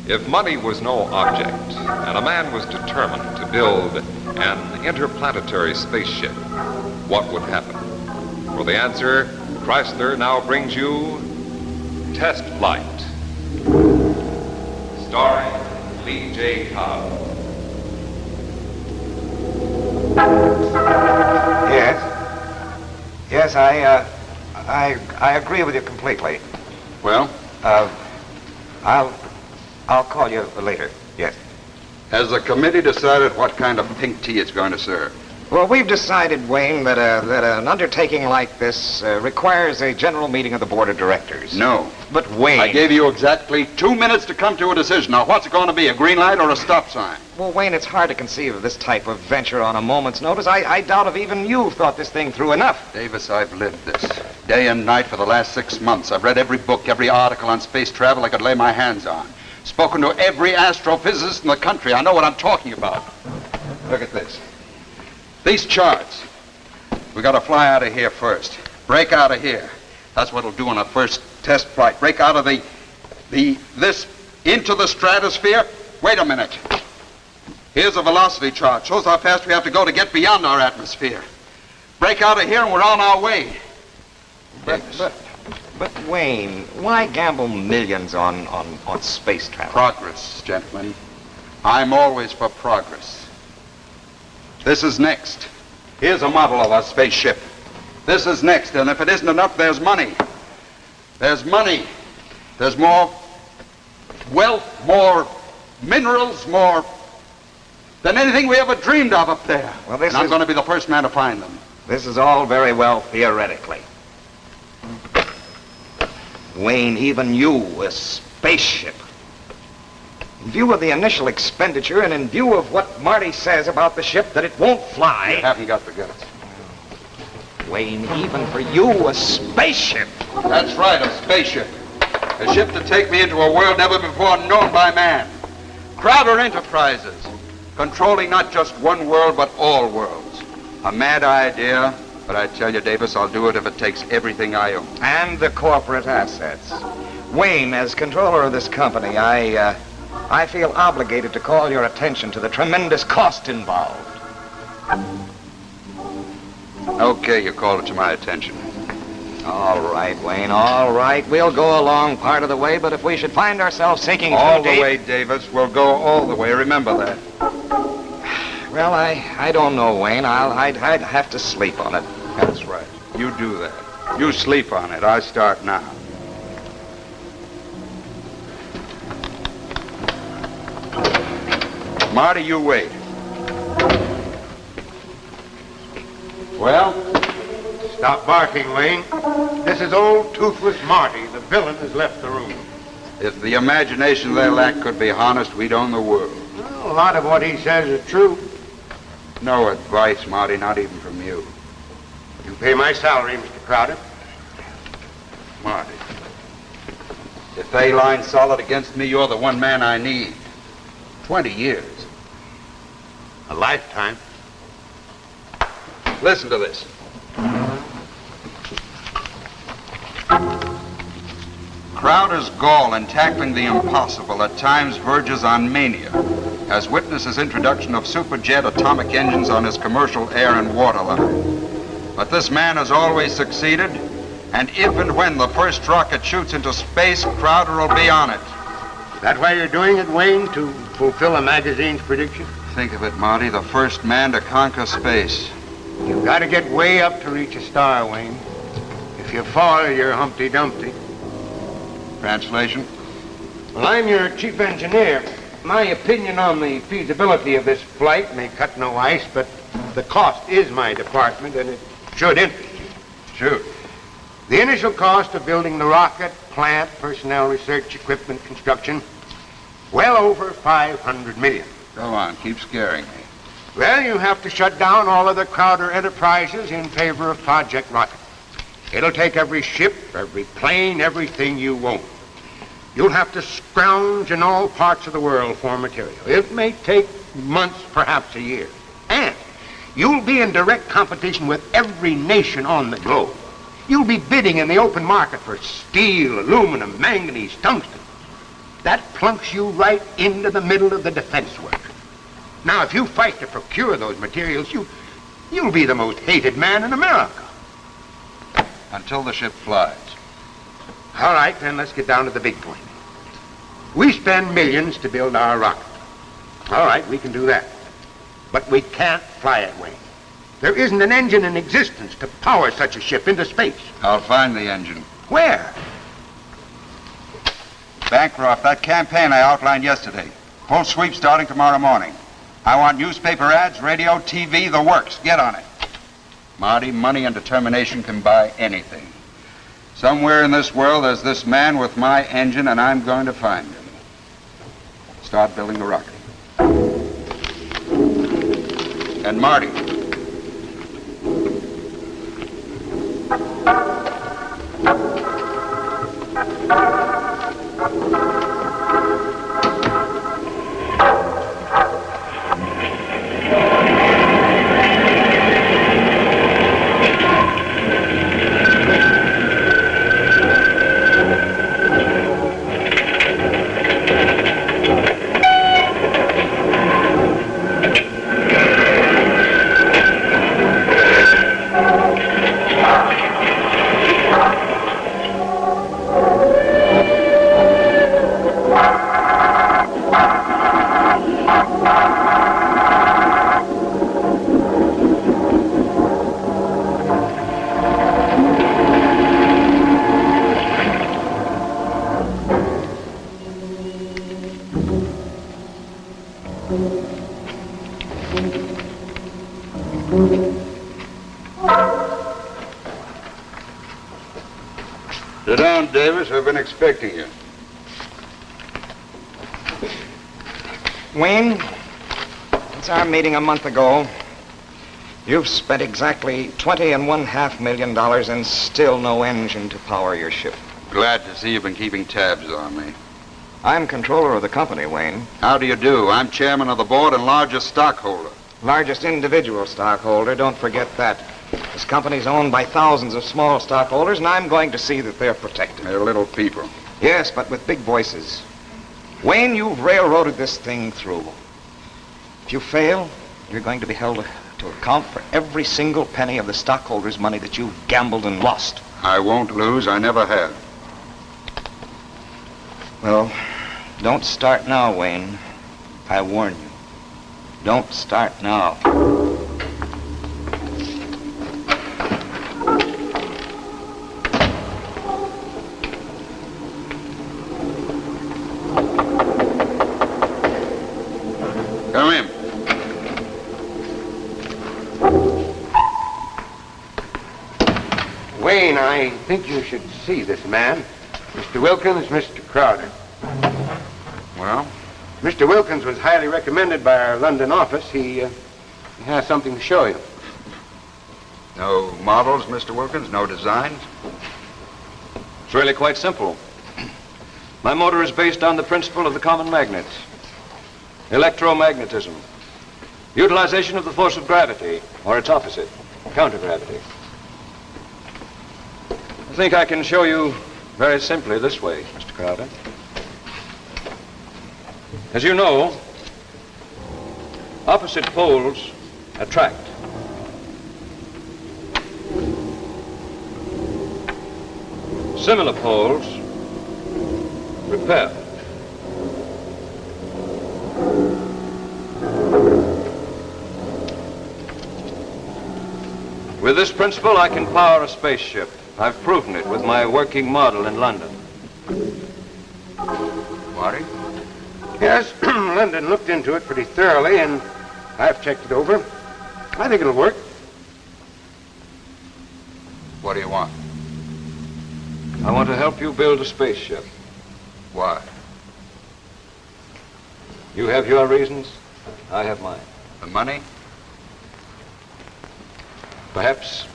If money was no object, and a man was determined to build an interplanetary spaceship, what would happen? For the answer, Chrysler now brings you Test Flight, starring Lee J. Cobb. Yes, I agree with you completely. Well? I'll call you later, yes. Has the committee decided what kind of pink tea it's going to serve? Well, we've decided, Wayne, that an undertaking like this requires a general meeting of the board of directors. No. But, Wayne... I gave you exactly 2 minutes to come to a decision. Now, what's it going to be, a green light or a stop sign? Well, Wayne, it's hard to conceive of this type of venture on a moment's notice. I doubt if even you thought this thing through enough. Davis, I've lived this day and night for the last 6 months. I've read every book, every article on space travel I could lay my hands on. Spoken to every astrophysicist in the country. I know what I'm talking about. Look at this. These charts. We got to fly out of here first. Break out of here. That's what we'll do on our first test flight. Break out of this into the stratosphere. Wait a minute. Here's a velocity chart. Shows how fast we have to go to get beyond our atmosphere. Break out of here and we're on our way. But Wayne, why gamble millions on space travel? Progress, gentlemen. I'm always for progress. This is next. Here's a model of our spaceship. This is next, and if it isn't enough, there's money. There's money. There's more wealth, more minerals, more than anything we ever dreamed of up there. Well, I'm going to be the first man to find them. This is all very well theoretically. Wayne, even you, a spaceship. In view of the initial expenditure and in view of what Marty says about the ship that it won't fly... You haven't got the guts. Wayne, even for you, a spaceship. That's right, a spaceship. A ship to take me into a world never before known by man. Crowder Enterprises, controlling not just one world, but all worlds. A mad idea, but I tell you, Davis, I'll do it if it takes everything I own. And the corporate assets. Wayne, as controller of this company, I feel obligated to call your attention to the tremendous cost involved. Okay, you called it to my attention. All right, Wayne, all right. We'll go along part of the way, but if we should find ourselves sinking all too the way, Davis. We'll go all the way. Remember that. Well, I don't know, Wayne. I'd have to sleep on it. That's right. You do that. You sleep on it. I start now. Marty, you wait. Well? Stop barking, Wayne. This is old Toothless Marty. The villain has left the room. If the imagination they lack could be harnessed, we'd own the world. Well, a lot of what he says is true. No advice, Marty, not even from you. You pay my salary, Mr. Crowder. Marty, if they line solid against me, you're the one man I need. 20 years. A lifetime. Listen to this. Crowder's gall in tackling the impossible at times verges on mania, as witness his introduction of superjet atomic engines on his commercial air and water line. But this man has always succeeded, and if and when the first rocket shoots into space, Crowder will be on it. That why you're doing it, Wayne, to fulfill a magazine's prediction? Think of it, Marty, the first man to conquer space. You've got to get way up to reach a star, Wayne. If you fall, you're Humpty Dumpty. Translation? Well, I'm your chief engineer. My opinion on the feasibility of this flight may cut no ice, but the cost is my department, and it should interest you. Shoot. The initial cost of building the rocket, plant, personnel, research, equipment, construction, well over $500 million. Go on, keep scaring me. Well, you have to shut down all of the Crowder Enterprises in favor of Project Rocket. It'll take every ship, every plane, everything you own. You'll have to scrounge in all parts of the world for material. It may take months, perhaps a year. And you'll be in direct competition with every nation on the globe. You'll be bidding in the open market for steel, aluminum, manganese, tungsten. That plunks you right into the middle of the defense work. Now, if you fight to procure those materials, you'll be the most hated man in America. Until the ship flies. All right, then let's get down to the big point. We spend millions to build our rocket. All right, we can do that. But we can't fly it, Wayne. There isn't an engine in existence to power such a ship into space. I'll find the engine. Where? Bancroft, that campaign I outlined yesterday. Full sweep starting tomorrow morning. I want newspaper ads, radio, TV, the works. Get on it. Marty, money and determination can buy anything. Somewhere in this world there's this man with my engine, and I'm going to find him. Start building the rocket. And Marty. Sit down, Davis. I've been expecting you. Wayne, since our meeting a month ago, you've spent exactly $20.5 million and still no engine to power your ship. Glad to see you've been keeping tabs on me. I'm controller of the company, Wayne. How do you do? I'm chairman of the board and largest stockholder. Largest individual stockholder, don't forget that. This company's owned by thousands of small stockholders, and I'm going to see that they're protected. They're little people. Yes, but with big voices. Wayne, you've railroaded this thing through. If you fail, you're going to be held to account for every single penny of the stockholders' money that you've gambled and lost. I won't lose. I never have. Well, don't start now, Wayne. I warn you. Don't start now. Come in. Wayne, I think you should see this man. Mr. Wilkins, Mr. Crowder. Well? Mr. Wilkins was highly recommended by our London office. He has something to show you. No models, Mr. Wilkins? No designs? It's really quite simple. My motor is based on the principle of the common magnet. Electromagnetism. Utilization of the force of gravity, or its opposite, countergravity. I think I can show you very simply this way, Mr. Crowder. As you know, opposite poles attract. Similar poles repel. With this principle, I can power a spaceship. I've proven it with my working model in London. Marty? Yes, London looked into it pretty thoroughly, and I've checked it over. I think it'll work. What do you want? I want to help you build a spaceship. Why? You have your reasons, I have mine. The money? Perhaps.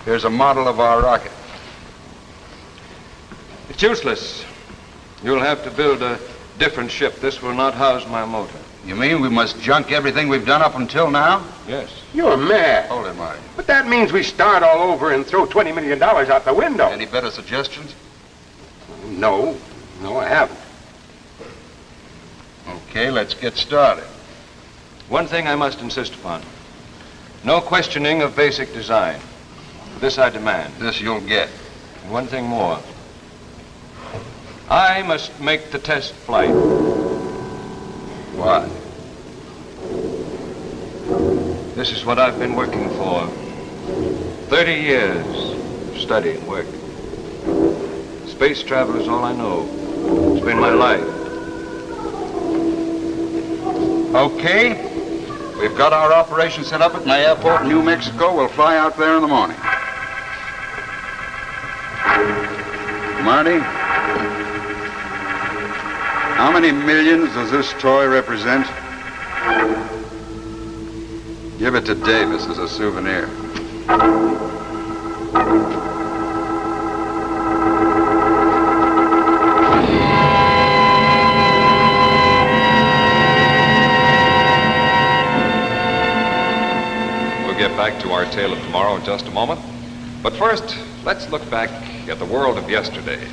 Here's a model of our rocket. It's useless. You'll have to build a different ship. This will not house my motor. You mean we must junk everything we've done up until now? Yes. You're mad. Hold it, Marty. But that means we start all over and throw $20 million out the window. Any better suggestions? No, I haven't. Okay, let's get started. One thing I must insist upon. No questioning of basic design. This I demand. This you'll get. And one thing more. I must make the test flight. Why? This is what I've been working for. 30 years of study and work. Space travel is all I know. It's been my life. Okay. We've got our operation set up at my airport in New Mexico. We'll fly out there in the morning. Marty, how many millions does this toy represent? Give it to Davis as a souvenir. We'll get back to our tale of tomorrow in just a moment. But first, let's look back at the world of yesterday.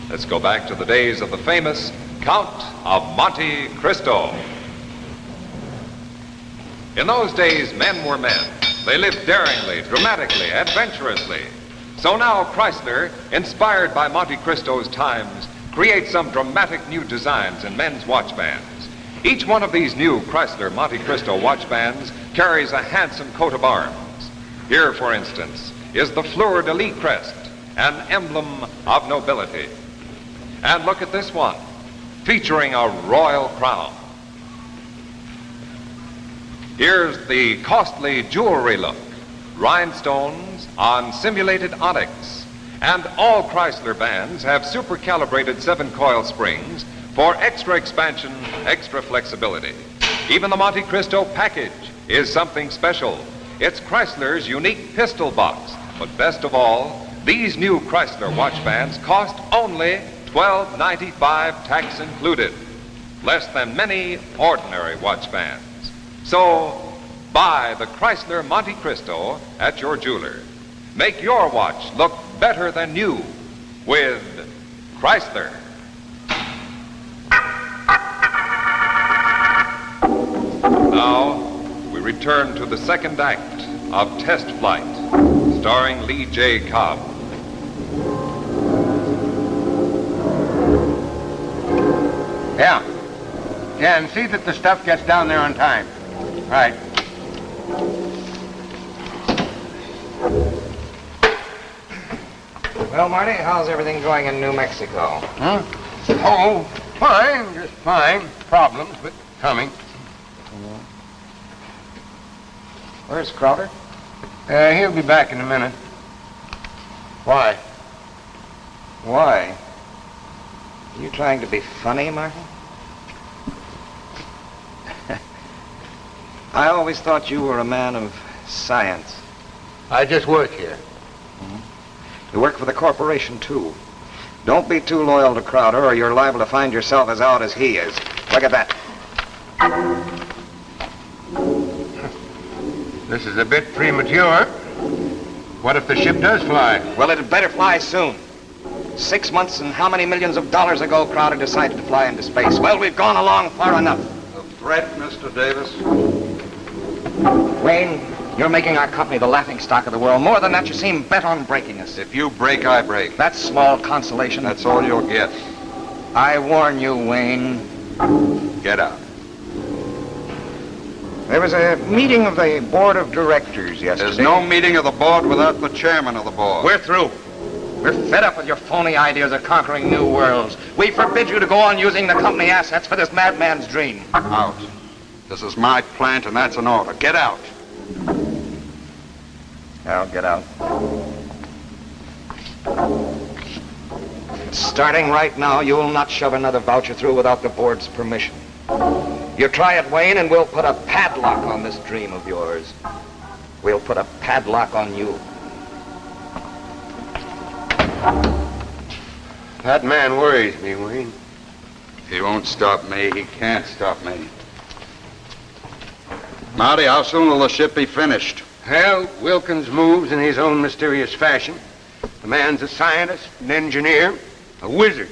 Let's go back to the days of the famous Count of Monte Cristo. In those days, men were men. They lived daringly, dramatically, adventurously. So now Chrysler, inspired by Monte Cristo's times, creates some dramatic new designs in men's watch bands. Each one of these new Chrysler Monte Cristo watch bands carries a handsome coat of arms. Here, for instance, is the fleur-de-lis crest, an emblem of nobility. And look at this one, featuring a royal crown. Here's the costly jewelry look, rhinestones on simulated onyx. And all Chrysler bands have super-calibrated 7-coil springs for extra expansion, extra flexibility. Even the Monte Cristo package is something special. It's Chrysler's unique pistol box. But best of all, these new Chrysler watch bands cost only $12.95, tax included. Less than many ordinary watch bands. So, buy the Chrysler Monte Cristo at your jeweler. Make your watch look better than new with Chrysler. Now, we return to the second act of Test Flight, starring Lee J. Cobb. Yeah, and see that the stuff gets down there on time. Right. Well, Marty, how's everything going in New Mexico? Huh? Oh, fine, just fine. Problems, but coming. Where's Crowder? He'll be back in a minute. Why? Why? Are you trying to be funny, Martin? I always thought you were a man of science. I just work here. You work for the corporation, too. Don't be too loyal to Crowder, or you're liable to find yourself as out as he is. Look at that. This is a bit premature. What if the ship does fly? Well, it'd better fly soon. 6 months and how many millions of dollars ago Crowder decided to fly into space? Well, we've gone along far enough. A threat, Mr. Davis? Wayne, you're making our company the laughingstock of the world. More than that, you seem bent on breaking us. If you break, I break. That's small consolation. That's all you'll get. I warn you, Wayne. Get out. There was a meeting of the board of directors yesterday. There's no meeting of the board without the chairman of the board. We're through. We're fed up with your phony ideas of conquering new worlds. We forbid you to go on using the company assets for this madman's dream. Out. This is my plant, and that's an order. Get out. I'll get out. Starting right now, you'll not shove another voucher through without the board's permission. You try it, Wayne, and we'll put a padlock on this dream of yours. We'll put a padlock on you. That man worries me, Wayne. He won't stop me. He can't stop me. Marty, how soon will the ship be finished? Well, Wilkins moves in his own mysterious fashion. The man's a scientist, an engineer, a wizard.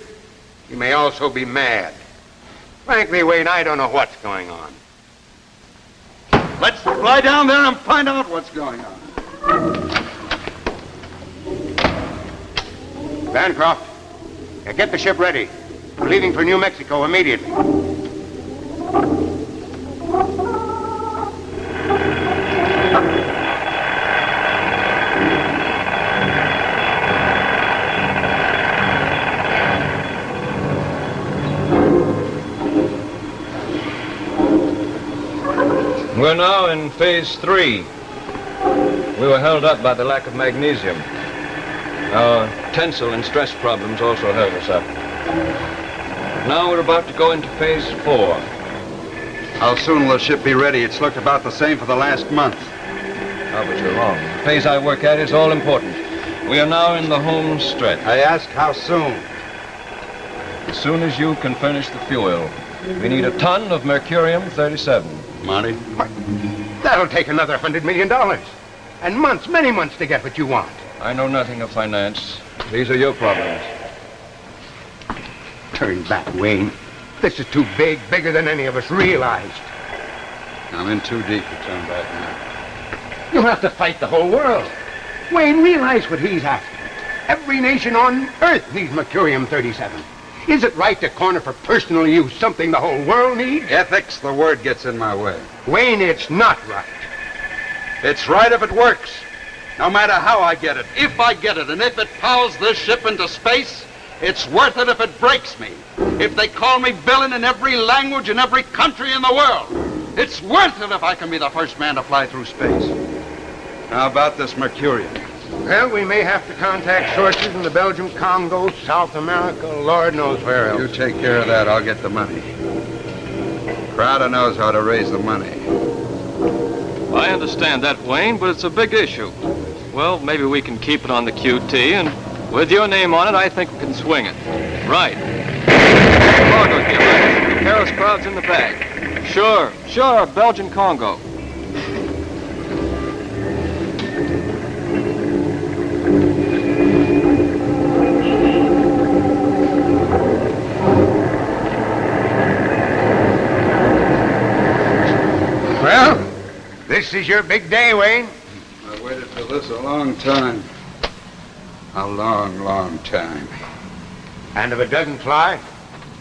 He may also be mad. Frankly, Wayne, I don't know what's going on. Let's fly down there and find out what's going on. Bancroft, get the ship ready. We're leaving for New Mexico immediately. We're now in phase 3. We were held up by the lack of magnesium. Our tensile and stress problems also held us up. Now we're about to go into phase 4. How soon will the ship be ready? It's looked about the same for the last month. Oh, but you're wrong. The phase I work at is all important. We are now in the home stretch. I ask how soon? As soon as you can furnish the fuel. We need a ton of mercurium-37. Marty? That'll take another $100 million. And months, many months to get what you want. I know nothing of finance. These are your problems. Turn back, Wayne. This is too big, bigger than any of us realized. I'm in too deep to turn back now. You'll have to fight the whole world. Wayne, realize what he's after. Every nation on Earth needs mercurium-37. Is it right to corner for personal use something the whole world needs? Ethics, the word gets in my way. Wayne, it's not right. It's right if it works. No matter how I get it. If I get it, and if it powers this ship into space, it's worth it if it breaks me. If they call me villain in every language in every country in the world, it's worth it if I can be the first man to fly through space. How about this mercurium? Well, we may have to contact sources in the Belgium Congo, South America, Lord knows where else. You take care of that, I'll get the money. Crowder knows how to raise the money. I understand that, Wayne, but it's a big issue. Well, maybe we can keep it on the QT, and with your name on it, I think we can swing it. Right. Cargo dealer. The Paris crowd's in the bag. Sure, Belgian Congo. Well, this is your big day, Wayne. I waited for this a long time. A long, long time. And if it doesn't fly?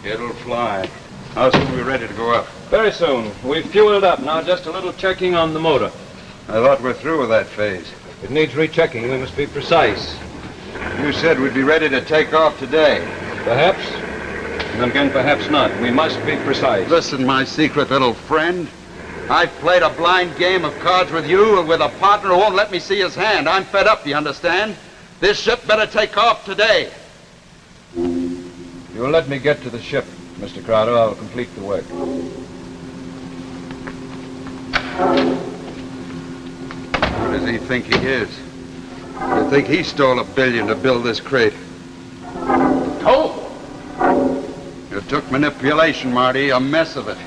It'll fly. How soon are we ready to go up? Very soon. We've fueled up. Now just a little checking on the motor. I thought we're through with that phase. It needs rechecking. We must be precise. You said we'd be ready to take off today. Perhaps. And again, perhaps not. We must be precise. Listen, my secret little friend. I've played a blind game of cards with you and with a partner who won't let me see his hand. I'm fed up, you understand? This ship better take off today. You'll let me get to the ship, Mr. Crowder. I'll complete the work. Who does he think he is? You think he stole $1 billion to build this crate? Oh! It took manipulation, Marty, a mess of it.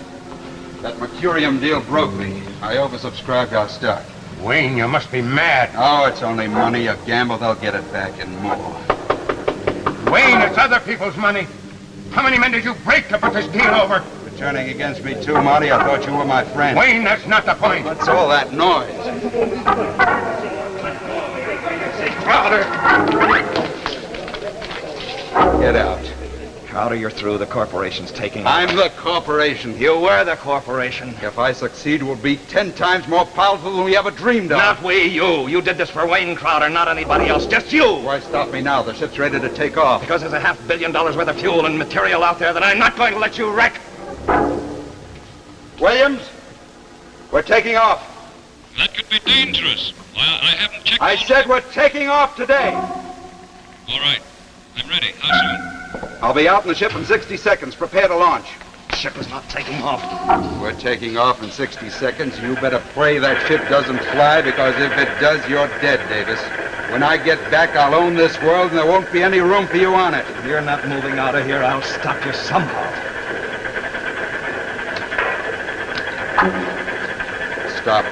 That mercurium deal broke me. I oversubscribed our stock. Wayne, you must be mad. Oh, it's only money. A gamble, they'll get it back and more. Wayne, it's other people's money. How many men did you break to put this deal over? You're turning against me too, Marty. I thought you were my friend. Wayne, that's not the point. What's all that noise? Crowder! Get out. Crowder, you're through. The corporation's taking over. I'm the corporation. You were the corporation. If I succeed, we'll be 10 times more powerful than we ever dreamed of. Not we, you. You did this for Wayne Crowder, not anybody else. Just you. Why stop me now? The ship's ready to take off. Because there's $500 million worth of fuel and material out there that I'm not going to let you wreck. Williams, we're taking off. That could be dangerous. I haven't checked. I said we're taking off today. All right. I'm ready. How soon? I'll be out in the ship in 60 seconds. Prepare to launch. The ship is not taking off. We're taking off in 60 seconds. You better pray that ship doesn't fly, because if it does, you're dead, Davis. When I get back, I'll own this world, and there won't be any room for you on it. If you're not moving out of here, I'll stop you somehow. stop.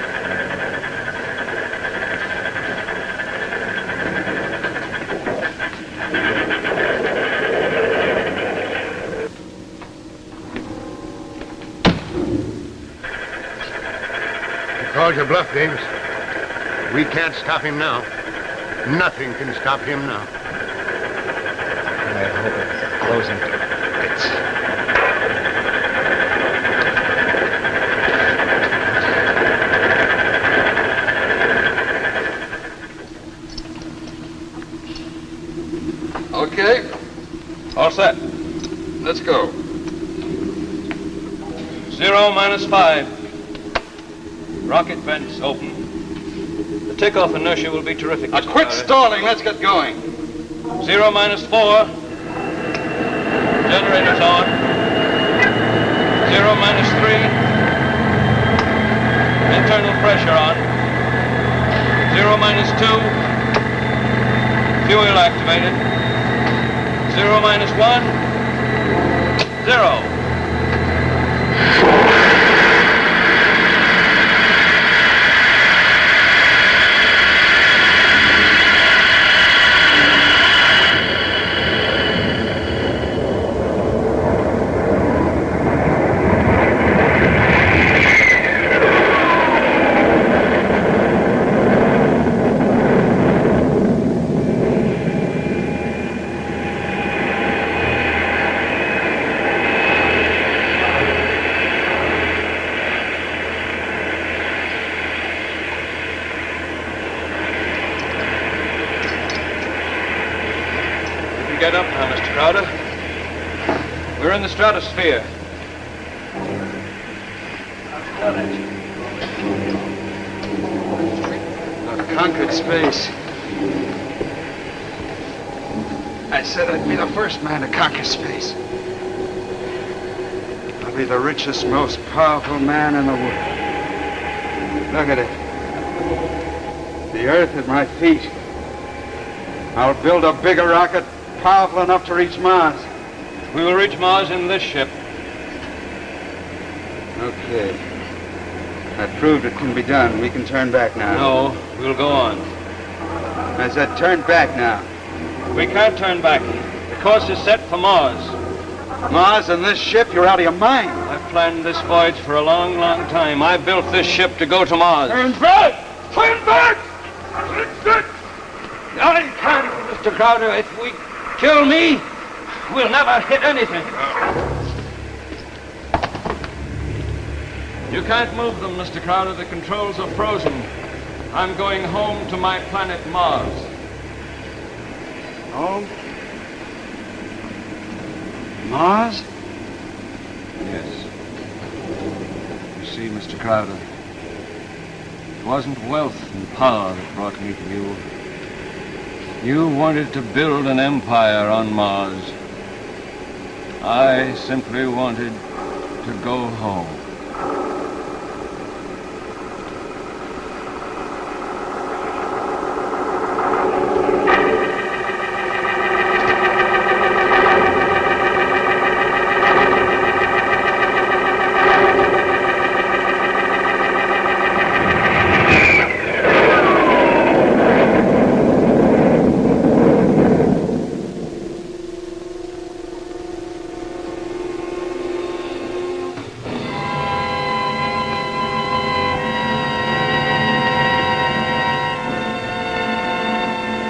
You called your bluff, Davis. We can't stop him now. Nothing can stop him now. I hope it blows him to bits. Okay. All set. Let's go. 0 minus 5. Rocket vents open. The takeoff inertia will be terrific. Now Mr. quit Crowder. stalling. Let's get going. 0 minus 4. Generators on. 0 minus 3. Internal pressure on. 0 minus 2. Fuel activated. 0 minus 1. 0. Get up now, Mr. Crowder. We're in the stratosphere. Got it. I've conquered space. I said I'd be the first man to conquer space. I'll be the richest, most powerful man in the world. Look at it. The earth at my feet. I'll build a bigger rocket powerful enough to reach Mars. We will reach Mars in this ship. Okay. I proved it can be done. We can turn back now. No, we'll go on. I said turn back now. We can't turn back. The course is set for Mars. Mars and this ship, you're out of your mind. I've planned this voyage for a long, long time. I built this ship to go to Mars. Turn back! Turn back! I can't, Mr. Crowder. If we kill me, we'll never hit anything. You can't move them, Mr. Crowder. The controls are frozen. I'm going home to my planet Mars. Home? Mars? Yes. You see, Mr. Crowder, it wasn't wealth and power that brought me to you. You wanted to build an empire on Mars. I simply wanted to go home.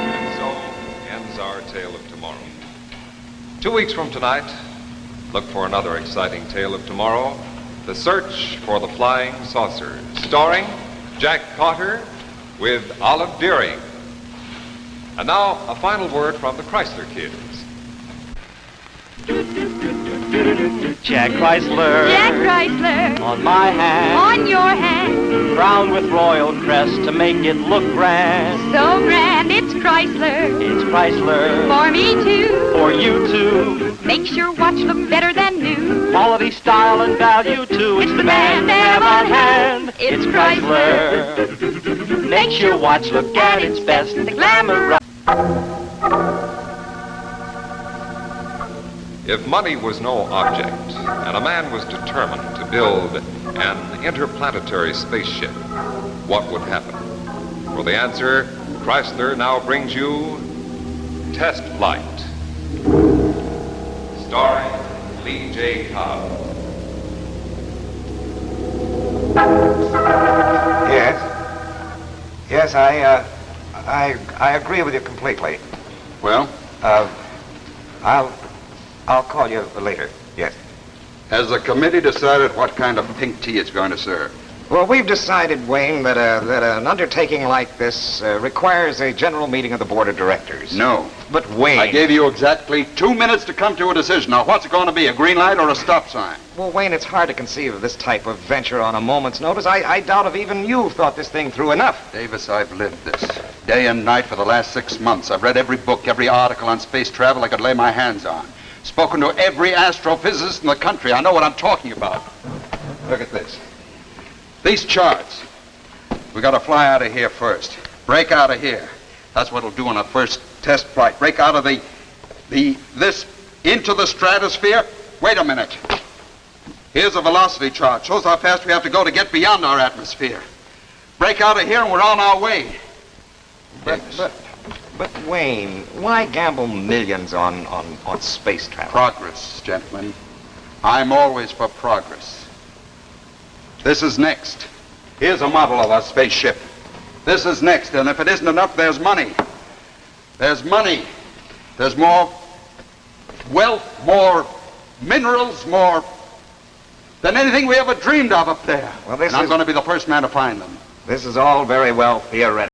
And so ends our Tale of Tomorrow. 2 weeks from tonight, look for another exciting Tale of Tomorrow, The Search for the Flying Saucer, starring Jack Carter with Olive Deering. And now, a final word from the Chrysler Kids. Jack Chrysler, Jack Chrysler, on my hand, on your hand, crowned with royal crest to make it look grand. so grand, it's Chrysler. It's Chrysler, For me too, for you too. makes your watch look better than new. Quality, style, and value too. It's the man to have on hand. It's Chrysler. Makes your watch look at its best. The glamour. If money was no object, and a man was determined to build an interplanetary spaceship, what would happen? For the answer, Chrysler now brings you Test Flight, starring Lee J. Cobb. Yes, I agree with you completely. Well, I'll call you later. Yes. has the committee decided what kind of pink tea it's going to serve? Well, we've decided, Wayne, that an undertaking like this requires a general meeting of the board of directors. No. But Wayne... I gave you exactly 2 minutes to come to a decision. Now, what's it going to be, a green light or a stop sign? Well, Wayne, it's hard to conceive of this type of venture on a moment's notice. I doubt if even you've thought this thing through enough. Davis, I've lived this day and night for the last 6 months. I've read every book, every article on space travel I could lay my hands on. Spoken to every astrophysicist in the country. I know what I'm talking about. Look at this. These charts. We got to fly out of here first. Break out of here. That's what it'll do on our first test flight. Break out of this into the stratosphere. Wait a minute. Here's a velocity chart. Shows how fast we have to go to get beyond our atmosphere. Break out of here and we're on our way. But Wayne, why gamble millions on space travel? Progress, gentlemen. I'm always for progress. This is next. Here's a model of our spaceship. This is next, and if it isn't enough, there's money. There's money. There's more wealth, more minerals, more than anything we ever dreamed of up there. Well, and I'm going to be the first man to find them. This is all very well theoretical.